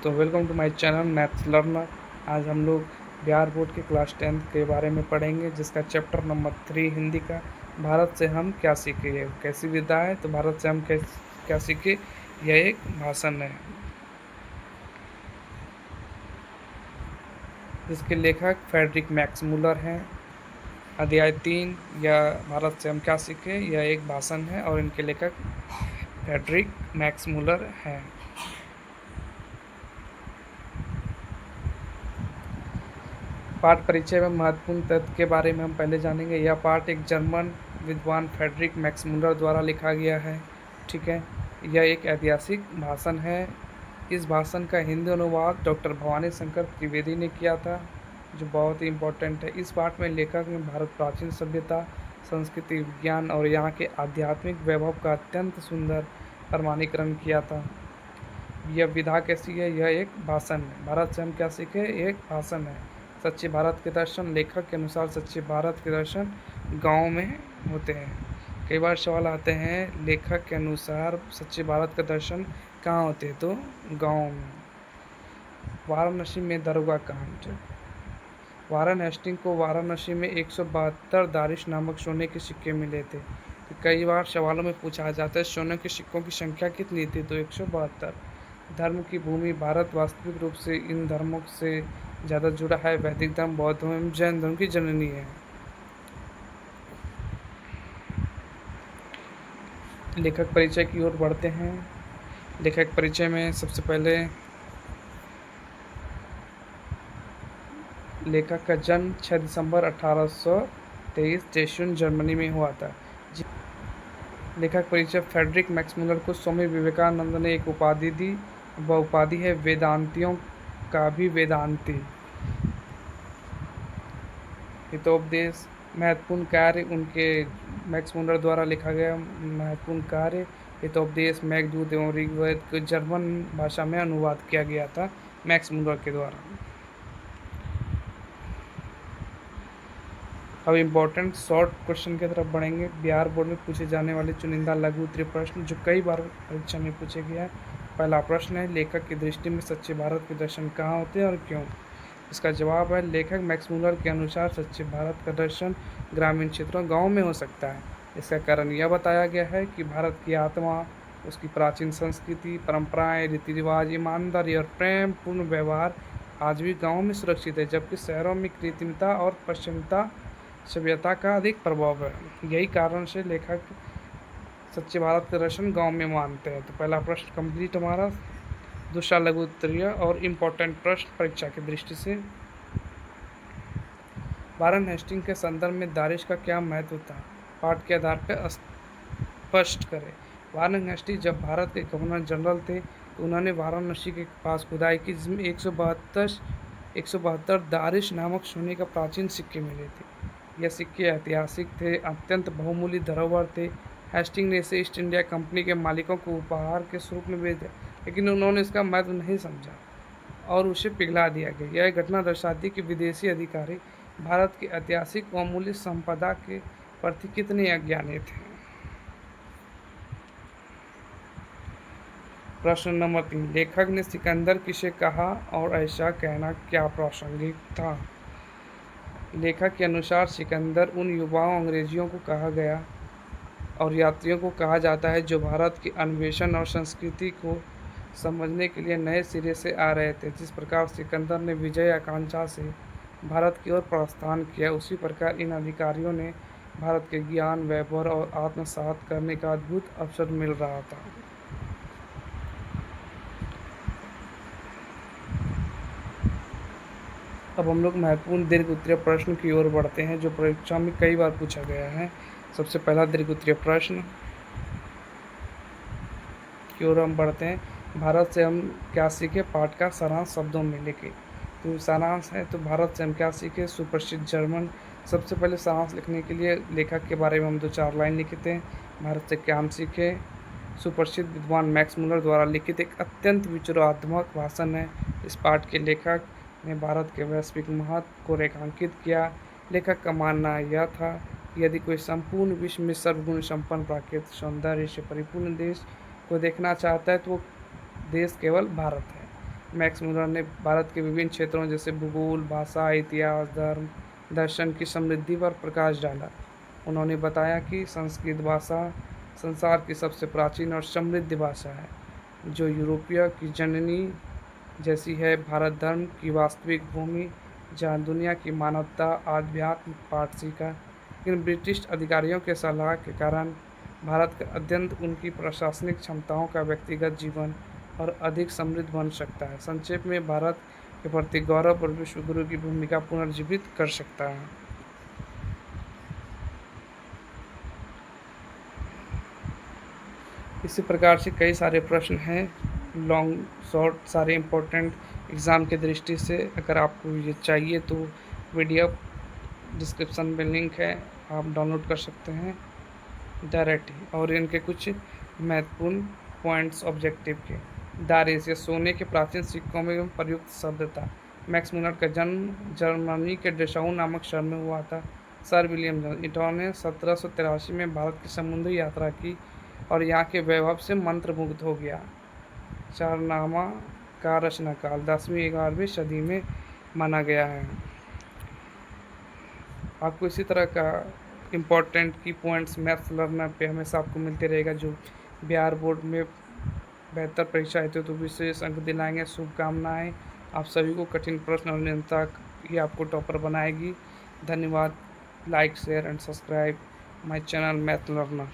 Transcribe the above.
तो welcome to my channel maths learner. आज हम लोग बिहार बोर्ड के क्लास 10th के बारे में पढ़ेंगे, जिसका चैप्टर नंबर 3 हिंदी का भारत से हम क्या सीखे। ये कैसी विधा है, तो भारत से हम क्या सीखे, यह एक भाषण है जिसके लेखक फ्रेडरिक मैक्समूलर हैं। अध्याय 3 या भारत से हम क्या सीखे, यह एक भाषण है और इनके लेखक फ्रेडरिक मैक्समूलर हैं। पाठ परिचय में महत्वपूर्ण तथ्य के बारे में हम पहले जानेंगे। यह पाठ एक जर्मन विद्वान फ्रेडरिक मैक्समूलर द्वारा लिखा गया है। ठीक है, यह एक ऐतिहासिक भाषण है। इस भाषण का हिंदी अनुवाद डॉक्टर भवानी शंकर त्रिवेदी ने किया था, जो बहुत ही इम्पोर्टेंट है। इस पाठ में लेखक ने भारत प्राचीन सभ्यता, संस्कृति, विज्ञान और यहाँ के आध्यात्मिक वैभव का अत्यंत सुंदर प्रमाणीकरण किया था। यह विधा कैसी है, यह एक भाषण है। भारत से हम क्या सीखे, एक भाषण है। सच्चे भारत के दर्शन, लेखक के अनुसार सच्चे भारत के दर्शन गांव में होते हैं। कई बार सवाल आते हैं, लेखक के अनुसार सच्चे भारत का दर्शन कहाँ होते हैं, तो गांव में। वाराणसी में दरोगा कांड। वारन हेस्टिंग को वाराणसी में 172 दारिश नामक सोने के सिक्के मिले थे। तो कई बार सवालों में पूछा जाता है, सोने के सिक्कों की संख्या कितनी थी, तो 172। धर्म की भूमि भारत वास्तविक रूप से इन धर्मों से ज़्यादा जुड़ा है। वैदिक धर्म, बौद्ध धर्म एवं जैन धर्म की जननी है। लेखक परिचय की ओर बढ़ते हैं। लेखक परिचय में सबसे पहले लेखक का जन्म 6 दिसंबर 1823 टेशुन जर्मनी में हुआ था। लेखक परिचय। फ्रेडरिक मैक्समूलर को स्वामी विवेकानंद ने एक उपाधि दी। वह उपाधि है वेदांतियों का भी वेदांती। हितोपदेश। महत्वपूर्ण कार्य उनके मैक्समूलर द्वारा लिखा गया महत्वपूर्ण कार्य हितोपदेश, मेघदूत एवं ऋग्वेद को जर्मन भाषा में अनुवाद किया गया था मैक्समूलर के द्वारा। अब इम्पोर्टेंट शॉर्ट क्वेश्चन की तरफ बढ़ेंगे। बिहार बोर्ड में पूछे जाने वाले चुनिंदा लघु उत्तरीय प्रश्न जो कई बार परीक्षा में पूछे गया है। पहला प्रश्न है, लेखक की दृष्टि में सच्चे भारत के दर्शन कहाँ होते हैं और क्यों। इसका जवाब है, लेखक मैक्समूलर के अनुसार सच्चे भारत का दर्शन ग्रामीण क्षेत्रों गाँव में हो सकता है। इसका कारण यह बताया गया है कि भारत की आत्मा, उसकी प्राचीन संस्कृति, परंपराएं, रीति रिवाज, ईमानदारी और प्रेम पूर्ण व्यवहार आज भी गाँव में सुरक्षित है, जबकि शहरों में कृत्रिमता और पश्चिमता सभ्यता का अधिक प्रभाव है। यही कारण से लेखक सच्चे भारत का दर्शन गांव में मानते हैं। तो पहला प्रश्न कंप्लीट हमारा। दूसरा लघु उत्तरीय और इम्पोर्टेंट प्रश्न परीक्षा की दृष्टि से। वारन हेस्टिंग के संदर्भ में दारिश का क्या महत्व था, पाठ के आधार पर स्पष्ट करें। वारन हेस्टिंग जब भारत के गवर्नर जनरल थे तो उन्होंने वाराणसी के पास खुदाई की, जिसमें 172 दारिश नामक सोने का प्राचीन सिक्के मिले थे। यह सिक्के ऐतिहासिक थे, अत्यंत बहुमूल्य धरोहर थे। हेस्टिंग ने इसे ईस्ट इंडिया कंपनी के मालिकों को उपहार के स्वरूप में भेज दिया, लेकिन उन्होंने इसका महत्व नहीं समझा और उसे पिघला दिया गया। यह घटना दर्शाती कि विदेशी अधिकारी भारत की ऐतिहासिक व अमूल्य संपदा के प्रति कितने अज्ञानी थे। प्रश्न नंबर 3, लेखक ने सिकंदर किसे कहा और ऐसा कहना क्या प्रासंगिक था। लेखक के अनुसार सिकंदर उन युवाओं अंग्रेजियों को कहा गया और यात्रियों को कहा जाता है जो भारत की अन्वेषण और संस्कृति को समझने के लिए नए सिरे से आ रहे थे। जिस प्रकार सिकंदर ने विजय आकांक्षा से भारत की ओर प्रस्थान किया, उसी प्रकार इन अधिकारियों ने भारत के ज्ञान, वैभव और आत्मसात करने का अद्भुत अवसर मिल रहा था। अब हम लोग महत्वपूर्ण दीर्घ उत्तरीय प्रश्न की ओर बढ़ते हैं, जो परीक्षा में कई बार पूछा गया है। सबसे पहला दीर्घ उत्तरीय प्रश्न की ओर हम बढ़ते हैं। भारत से हम क्या सीखे, पाठ का सारांश शब्दों में लिखे। तो सारांश है, तो भारत से हम क्या सीखे, सुप्रसिद्ध जर्मन। सबसे पहले सारांश लिखने के लिए लेखक के बारे में हम 2-4 लाइन लिखते हैं। भारत से क्या हम सीखे, सुप्रसिद्ध विद्वान मैक्समूलर द्वारा लिखित एक अत्यंत विचारोत्मक भाषण है। इस पाठ के लेखक ने भारत के वैश्विक महत्व को रेखांकित किया। लेखक का मानना यह था कि यदि कोई संपूर्ण विश्व में सर्वगुण संपन्न प्राकृतिक सौंदर्य से परिपूर्ण देश को देखना चाहता है तो वो देश केवल भारत है। मैक्स मुलर ने भारत के विभिन्न क्षेत्रों जैसे भूगोल, भाषा, इतिहास, धर्म, दर्शन की समृद्धि पर प्रकाश डाला। उन्होंने बताया कि संस्कृत भाषा संसार की सबसे प्राचीन और समृद्ध भाषा है, जो यूरोपीय की जननी जैसी है। भारत धर्म की वास्तविक भूमि, जहाँ दुनिया की मानवता आध्यात्म पाठ सीखा। इन ब्रिटिश अधिकारियों के सलाह के कारण भारत का अध्ययन उनकी प्रशासनिक क्षमताओं का व्यक्तिगत जीवन और अधिक समृद्ध बन सकता है। संक्षेप में, भारत के प्रति गौरव और विश्व गुरु की भूमिका पुनर्जीवित कर सकता है। इसी प्रकार से कई सारे प्रश्न हैं, लॉन्ग शॉर्ट सारे इम्पोर्टेंट एग्ज़ाम की दृष्टि से। अगर आपको ये चाहिए तो PDF डिस्क्रिप्शन में लिंक है, आप डाउनलोड कर सकते हैं डायरेक्ट ही। और इनके कुछ महत्वपूर्ण पॉइंट्स ऑब्जेक्टिव के। दारेस या सोने के प्राचीन सिक्कों में प्रयुक्त शब्द था। मैक्स मुलर का जन्म जर्मनी के डेसाउ नामक शहर में हुआ था। सर विलियम जॉन्स इन्होंने 1783 में भारत की समुद्री यात्रा की और यहाँ के वैभव से मंत्रमुग्ध हो गया। चारनामा का रचनाकाल 10वीं-11वीं सदी में माना गया है। आपको इसी तरह का इम्पोर्टेंट की पॉइंट्स मैथ्स लर्नर पे हमेशा आपको मिलते रहेगा, जो बिहार बोर्ड में बेहतर परीक्षा हेतु तो विशेष अंक दिलाएंगे। शुभकामनाएं आप सभी को। कठिन प्रश्न और निरंतरता ही आपको टॉपर बनाएगी। धन्यवाद। Like, share and subscribe my channel math learner.